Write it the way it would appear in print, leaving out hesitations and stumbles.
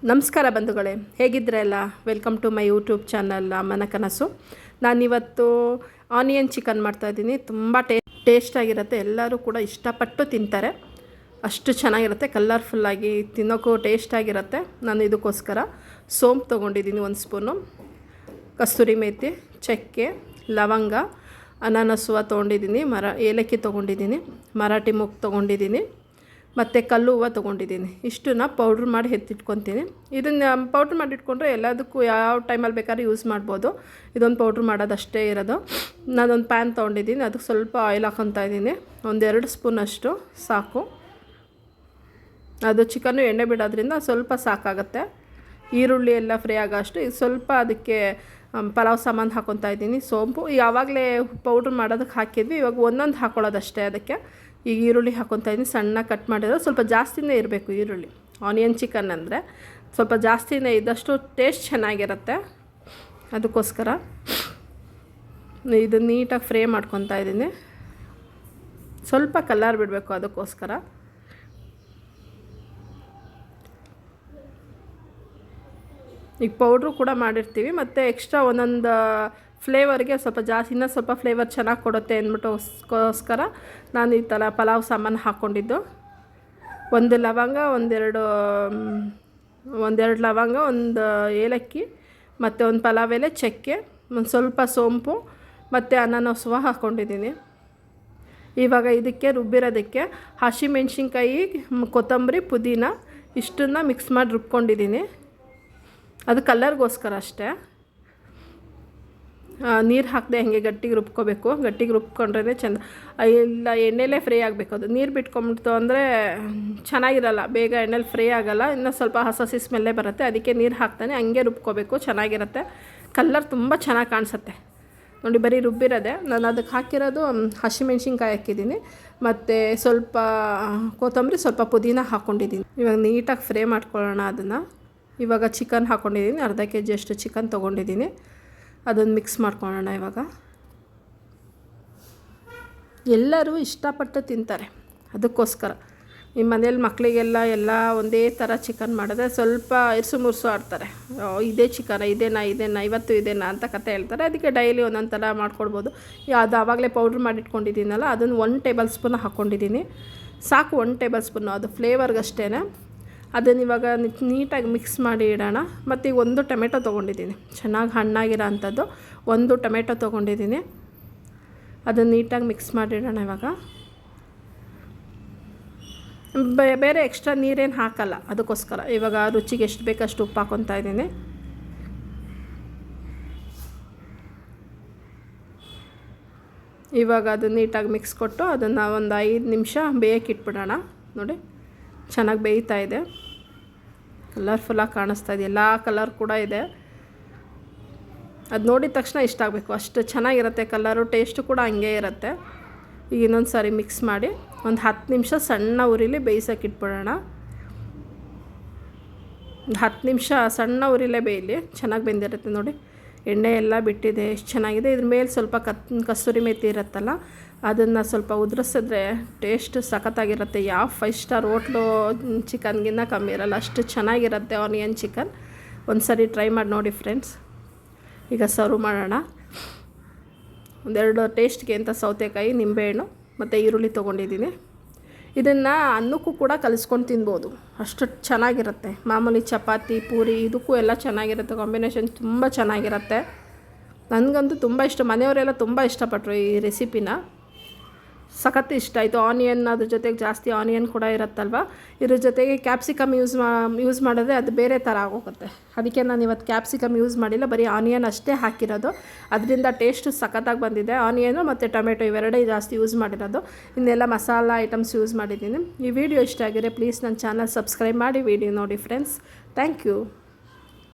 ನಮಸ್ಕಾರ ಬಂಧುಗಳೇ, ಹೇಗಿದ್ರಲ್ಲ? Welcome to my YouTube channel Ammana Kanasu. ನಾನಿವತ್ತು ಆನಿಯನ್ ಚಿಕನ್ ಮಾಡ್ತಾಯಿದ್ದೀನಿ. ತುಂಬ ಟೇಸ್ಟಾಗಿರುತ್ತೆ. ಎಲ್ಲರೂ ಕೂಡ ಇಷ್ಟಪಟ್ಟು ತಿಂತಾರೆ. ಅಷ್ಟು ಚೆನ್ನಾಗಿರುತ್ತೆ. ಕಲರ್ಫುಲ್ಲಾಗಿ ತಿನ್ನೋಕ್ಕೂ ಟೇಸ್ಟಾಗಿರುತ್ತೆ. ನಾನು ಇದಕ್ಕೋಸ್ಕರ ಸೋಂಪು ತೊಗೊಂಡಿದ್ದೀನಿ 1 ಸ್ಪೂನು, ಕಸ್ತೂರಿ ಮೇಥಿ, ಚಕ್ಕೆ, ಲವಂಗ, ಅನಾನಸ್ ಹೂವು ತೊಗೊಂಡಿದ್ದೀನಿ, ಏಲಕ್ಕಿ ತೊಗೊಂಡಿದ್ದೀನಿ, ಮರಾಠಿ ಮೂಗು ತೊಗೊಂಡಿದ್ದೀನಿ, ಮತ್ತು ಕಲ್ಲು ಹೂವು ತೊಗೊಂಡಿದ್ದೀನಿ. ಇಷ್ಟನ್ನ ಪೌಡ್ರ್ ಮಾಡಿ ಎತ್ತಿಟ್ಕೊತೀನಿ. ಇದನ್ನು ಪೌಡ್ರ್ ಮಾಡಿ ಇಟ್ಕೊಂಡ್ರೆ ಎಲ್ಲದಕ್ಕೂ ಯಾವ ಟೈಮಲ್ಲಿ ಬೇಕಾದ್ರೂ ಯೂಸ್ ಮಾಡ್ಬೋದು. ಇದೊಂದು ಪೌಡ್ರ್ ಮಾಡೋದಷ್ಟೇ ಇರೋದು. ನಾನೊಂದು ಪ್ಯಾನ್ ತೊಗೊಂಡಿದ್ದೀನಿ, ಅದಕ್ಕೆ ಸ್ವಲ್ಪ ಆಯಿಲ್ ಹಾಕ್ಕೊತಾ ಇದ್ದೀನಿ. 1-2 ಸ್ಪೂನಷ್ಟು ಸಾಕು. ಅದು ಚಿಕನ್ನು ಎಣ್ಣೆ ಬಿಡೋದ್ರಿಂದ ಸ್ವಲ್ಪ ಸಾಕಾಗುತ್ತೆ. ಈರುಳ್ಳಿ ಎಲ್ಲ ಫ್ರೈ ಆಗೋಷ್ಟು ಈಗ ಸ್ವಲ್ಪ ಅದಕ್ಕೆ ಪಲಾವ್ ಸಾಮಾನು ಹಾಕ್ಕೊತಾ ಇದ್ದೀನಿ. ಸೋಂಪು ಯಾವಾಗಲೇ ಪೌಡ್ರ್ ಮಾಡೋದಕ್ಕೆ ಹಾಕಿದ್ವಿ, ಇವಾಗ ಒಂದೊಂದು ಹಾಕ್ಕೊಳ್ಳೋದಷ್ಟೇ. ಅದಕ್ಕೆ ಈಗ ಈರುಳ್ಳಿ ಹಾಕ್ಕೊತಾ ಇದ್ದೀನಿ. ಸಣ್ಣ ಕಟ್ ಮಾಡಿದ್ರೆ ಸ್ವಲ್ಪ ಜಾಸ್ತಿನೇ ಇರಬೇಕು ಈರುಳ್ಳಿ. ಆನಿಯನ್ ಚಿಕನ್ ಅಂದರೆ ಸ್ವಲ್ಪ ಜಾಸ್ತಿನೇ ಇದ್ದಷ್ಟು ಟೇಸ್ಟ್ ಚೆನ್ನಾಗಿರುತ್ತೆ. ಅದಕ್ಕೋಸ್ಕರ ಇದು ನೀಟಾಗಿ ಫ್ರೈ ಮಾಡ್ಕೊತಾ ಇದ್ದೀನಿ. ಸ್ವಲ್ಪ ಕಲರ್ ಬಿಡಬೇಕು, ಅದಕ್ಕೋಸ್ಕರ. ಈಗ ಪೌಡ್ರು ಕೂಡ ಮಾಡಿರ್ತೀವಿ, ಮತ್ತು ಎಕ್ಸ್ಟ್ರಾ ಒಂದೊಂದು ಫ್ಲೇವರ್ಗೆ ಸ್ವಲ್ಪ ಜಾಸ್ತಿ, ಇನ್ನೂ ಸ್ವಲ್ಪ ಫ್ಲೇವರ್ ಚೆನ್ನಾಗಿ ಕೊಡುತ್ತೆ ಅಂದ್ಬಿಟ್ಟೋಸ್ಕರ ನಾನು ಈ ಥರ ಪಲಾವ್ ಸಾಮಾನು ಹಾಕ್ಕೊಂಡಿದ್ದು. 1 ಲವಂಗ, ಒಂದೆರಡು ಲವಂಗ, 1 ಏಲಕ್ಕಿ, ಮತ್ತು 1 ಪಲಾವ್ ಎಲೆ, ಚಕ್ಕೆ, ಒಂದು ಸ್ವಲ್ಪ ಸೋಂಪು, ಮತ್ತು ಅನಾನಸ್ ಹೂವು ಹಾಕ್ಕೊಂಡಿದ್ದೀನಿ. ಇವಾಗ ಇದಕ್ಕೆ ರುಬ್ಬಿರೋದಕ್ಕೆ ಹಸಿಮೆಣ್ಸಿನ್ಕಾಯಿ, ಕೊತ್ತಂಬರಿ, ಪುದೀನ ಇಷ್ಟನ್ನು ಮಿಕ್ಸ್ ಮಾಡಿ ರುಬ್ಕೊಂಡಿದ್ದೀನಿ. ಅದು ಕಲರ್ಗೋಸ್ಕರ ಅಷ್ಟೇ. ನೀರು ಹಾಕದೆ ಹಾಗೆ ಗಟ್ಟಿಗೆ ರುಬ್ಕೋಬೇಕು. ಗಟ್ಟಿಗೆ ರುಬ್ಕೊಂಡ್ರೆ ಚೆಂದ. ಇಲ್ಲ, ಎಣ್ಣೆಲೇ ಫ್ರೈ ಆಗಬೇಕು. ಅದು ನೀರು ಬಿಟ್ಕೊಂಬಿಡ್ತು ಅಂದರೆ ಚೆನ್ನಾಗಿರಲ್ಲ, ಬೇಗ ಎಣ್ಣೆಲಿ ಫ್ರೈ ಆಗೋಲ್ಲ, ಇನ್ನೂ ಸ್ವಲ್ಪ ಹಸಿ ಸ್ಮೆಲ್ಲೇ ಬರುತ್ತೆ. ಅದಕ್ಕೆ ನೀರು ಹಾಕ್ತಾನೆ ಹಂಗೆ ರುಬ್ಕೋಬೇಕು, ಚೆನ್ನಾಗಿರುತ್ತೆ. ಕಲರ್ ತುಂಬ ಚೆನ್ನಾಗಿ ಕಾಣಿಸುತ್ತೆ ನೋಡಿ. ಬರೀ ರುಬ್ಬಿರೋದೆ. ನಾನು ಅದಕ್ಕೆ ಹಾಕಿರೋದು ಹಸಿಮೆಣ್ಸಿನ್ಕಾಯಿ ಹಾಕಿದ್ದೀನಿ, ಮತ್ತು ಸ್ವಲ್ಪ ಕೊತ್ತಂಬರಿ, ಸ್ವಲ್ಪ ಪುದೀನ ಹಾಕ್ಕೊಂಡಿದ್ದೀನಿ. ಇವಾಗ ನೀಟಾಗಿ ಫ್ರೈ ಮಾಡ್ಕೊಳ್ಳೋಣ ಅದನ್ನು. ಇವಾಗ ಚಿಕನ್ ಹಾಕ್ಕೊಂಡಿದ್ದೀನಿ. ಅರ್ಧ kg ಅಷ್ಟು ಚಿಕನ್ ತೊಗೊಂಡಿದ್ದೀನಿ. ಅದನ್ನು ಮಿಕ್ಸ್ ಮಾಡ್ಕೊಳ್ಳೋಣ ಇವಾಗ. ಎಲ್ಲರೂ ಇಷ್ಟಪಟ್ಟು ತಿಂತಾರೆ. ಅದಕ್ಕೋಸ್ಕರ ನಿಮ್ಮ ಮನೇಲಿ ಮಕ್ಕಳಿಗೆಲ್ಲ ಒಂದೇ ಥರ ಚಿಕನ್ ಮಾಡಿದ್ರೆ ಸ್ವಲ್ಪ ಇರ್ಸು ಮುರ್ಸು ಆಡ್ತಾರೆ. ಇದೇ ಚಿಕನ, ಇದೇನಾ ಇವತ್ತು ಇದೇನಾ ಅಂತ ಕತೆ ಹೇಳ್ತಾರೆ. ಅದಕ್ಕೆ ಡೈಲಿ ಒಂದೊಂದು ಥರ ಮಾಡ್ಕೊಡ್ಬೋದು. ಅದು ಆವಾಗಲೇ ಪೌಡ್ರ್ ಮಾಡಿಟ್ಕೊಂಡಿದ್ದೀನಲ್ಲ, ಅದನ್ನು 1 ಟೇಬಲ್ ಸ್ಪೂನ್ ಹಾಕ್ಕೊಂಡಿದ್ದೀನಿ. ಸಾಕು, 1 ಟೇಬಲ್ ಸ್ಪೂನು. ಅದು ಫ್ಲೇವರ್ಗಷ್ಟೇ. ಅದನ್ನು ಇವಾಗ ನೀಟಾಗಿ ಮಿಕ್ಸ್ ಮಾಡಿ ಇಡೋಣ. ಮತ್ತು ಈಗ 1 ಟೊಮೆಟೊ ತೊಗೊಂಡಿದ್ದೀನಿ, ಚೆನ್ನಾಗಿ ಹಣ್ಣಾಗಿರೋ ಅಂಥದ್ದು 1 ಟೊಮೆಟೊ ತೊಗೊಂಡಿದ್ದೀನಿ. ಅದನ್ನು ನೀಟಾಗಿ ಮಿಕ್ಸ್ ಮಾಡಿಡೋಣ ಇವಾಗ. ಬೇರೆ ಎಕ್ಸ್ಟ್ರಾ ನೀರೇನು ಹಾಕಲ್ಲ, ಅದಕ್ಕೋಸ್ಕರ. ಇವಾಗ ರುಚಿಗೆ ಎಷ್ಟು ಬೇಕಷ್ಟು ಉಪ್ಪು ಹಾಕ್ಕೊತಾ ಇದ್ದೀನಿ. ಇವಾಗ ಅದು ನೀಟಾಗಿ ಮಿಕ್ಸ್ ಕೊಟ್ಟು ಅದನ್ನು ಒಂದು 5 ನಿಮಿಷ ಬೇಯಕ್ಕೆ ಇಟ್ಬಿಡೋಣ. ನೋಡಿ, ಚೆನ್ನಾಗಿ ಬೇಯ್ತಾ ಇದೆ. ಕಲರ್ಫುಲ್ಲಾಗಿ ಕಾಣಿಸ್ತಾ ಇದೆ. ಎಲ್ಲ ಕಲರ್ ಕೂಡ ಇದೆ. ಅದು ನೋಡಿದ ತಕ್ಷಣ ಇಷ್ಟ ಆಗಬೇಕು, ಅಷ್ಟು ಚೆನ್ನಾಗಿರುತ್ತೆ ಕಲರು. ಟೇಸ್ಟು ಕೂಡ ಹಂಗೆ ಇರುತ್ತೆ. ಈಗ ಇನ್ನೊಂದು ಸಾರಿ ಮಿಕ್ಸ್ ಮಾಡಿ ಒಂದು 10 ನಿಮಿಷ ಸಣ್ಣ ಉರಿಲಿ ಬೇಯಿಸೋಕೆ ಇಟ್ಬಿಡೋಣ. 10 ನಿಮಿಷ ಸಣ್ಣ ಉರಿಲೇ ಬೇಯಲಿ, ಚೆನ್ನಾಗಿ ಬೆಂದಿರುತ್ತೆ. ನೋಡಿ, ಎಣ್ಣೆ ಎಲ್ಲ ಬಿಟ್ಟಿದೆ, ಎಷ್ಟು ಚೆನ್ನಾಗಿದೆ. ಇದ್ರ ಮೇಲೆ ಸ್ವಲ್ಪ ಕಸ್ತೂರಿ ಮೇಥಿ ಇರುತ್ತಲ್ಲ, ಅದನ್ನು ಸ್ವಲ್ಪ ಉದುರಿಸಿದ್ರೆ ಟೇಸ್ಟ್ ಸಖತ್ತಾಗಿರುತ್ತೆ. ಯಾವ 5 ಸ್ಟಾರ್ ಹೋಟ್ಲು ಚಿಕನ್ಗಿನ್ನ ಕಮ್ಮಿ ಇರಲ್ಲ, ಅಷ್ಟು ಚೆನ್ನಾಗಿರುತ್ತೆ ಆನಿಯನ್ ಚಿಕನ್. ಒಂದು ಸರಿ ಟ್ರೈ ಮಾಡಿ ನೋಡಿ ಫ್ರೆಂಡ್ಸ್. ಈಗ ಸರ್ವ್ ಮಾಡೋಣ. 1-2 ಟೇಸ್ಟ್ಗೆ ಅಂತ ಸೌತೆಕಾಯಿ, ನಿಂಬೆಹಣ್ಣು ಮತ್ತು ಈರುಳ್ಳಿ ತೊಗೊಂಡಿದ್ದೀನಿ. ಇದನ್ನು ಅನ್ನಕ್ಕೂ ಕೂಡ ಕಲಿಸ್ಕೊಂಡು ತಿನ್ಬೋದು, ಅಷ್ಟು ಚೆನ್ನಾಗಿರುತ್ತೆ. ಮಾಮೂಲಿ ಚಪಾತಿ, ಪೂರಿ ಇದಕ್ಕೂ ಎಲ್ಲ ಚೆನ್ನಾಗಿರುತ್ತೆ. ಕಾಂಬಿನೇಷನ್ ತುಂಬ ಚೆನ್ನಾಗಿರುತ್ತೆ. ನನಗಂತೂ ತುಂಬ ಇಷ್ಟ. ಮನೆಯವರೆಲ್ಲ ತುಂಬ ಇಷ್ಟಪಟ್ಟರು ಈ ರೆಸಿಪಿನ. ಸಖತ್ ಇಷ್ಟ ಆಯಿತು. ಆನಿಯನ್ ಅದ್ರ ಜೊತೆಗೆ ಜಾಸ್ತಿ ಆನಿಯನ್ ಕೂಡ ಇರುತ್ತಲ್ವ, ಇದ್ರ ಜೊತೆಗೆ ಕ್ಯಾಪ್ಸಿಕಮ್ ಯೂಸ್ ಮಾಡಿದ್ರೆ ಅದು ಬೇರೆ ಥರ ಆಗೋಗುತ್ತೆ. ಅದಕ್ಕೆ ನಾನು ಇವತ್ತು ಕ್ಯಾಪ್ಸಿಕಮ್ ಯೂಸ್ ಮಾಡಿಲ್ಲ, ಬರೀ ಆನಿಯನ್ ಅಷ್ಟೇ ಹಾಕಿರೋದು. ಅದರಿಂದ ಟೇಸ್ಟು ಸಖತ್ತಾಗಿ ಬಂದಿದೆ. ಆನಿಯನು ಮತ್ತು ಟೊಮೆಟೊ ಇವೆರಡೇ ಜಾಸ್ತಿ ಯೂಸ್ ಮಾಡಿರೋದು. ಇನ್ನೆಲ್ಲ ಮಸಾಲ ಐಟಮ್ಸ್ ಯೂಸ್ ಮಾಡಿದ್ದೀನಿ. ಈ ವಿಡಿಯೋ ಇಷ್ಟ ಆಗಿದ್ರೆ ಪ್ಲೀಸ್ ನನ್ನ ಚಾನಲ್ ಸಬ್ಸ್ಕ್ರೈಬ್ ಮಾಡಿ ವಿಡಿಯೋ ನೋಡಿ ಫ್ರೆಂಡ್ಸ್. Thank you.